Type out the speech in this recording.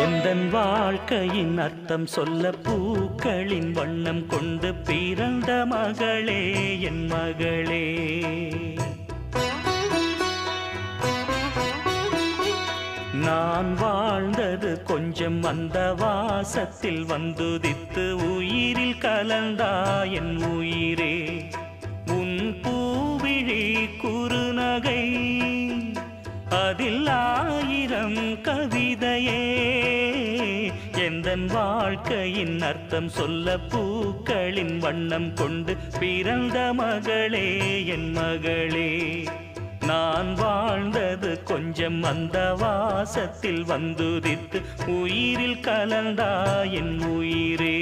எந்தன் வாழ்க்கையின் அர்த்தம் சொல்ல பூக்களின் வண்ணம் கொண்டு பிறந்த மகளே என் மகளே. நான் வாழ்ந்தது கொஞ்சம் அந்த வாசத்தில் வந்துதித்து உயிரில் கலந்தா என் உயிரே. உன் பூவிழி குறுநகை அதில் ஆயிரம் கவிதையே. எந்தன் வாழ்க்கையின் அர்த்தம் சொல்ல பூக்களின் வண்ணம் கொண்டு பிறந்த மகளே என் மகளே. நான் வாழ்ந்தது கொஞ்சம் அந்த வாசத்தில் வந்துதித்து உயிரில் கலந்தா என் உயிரே.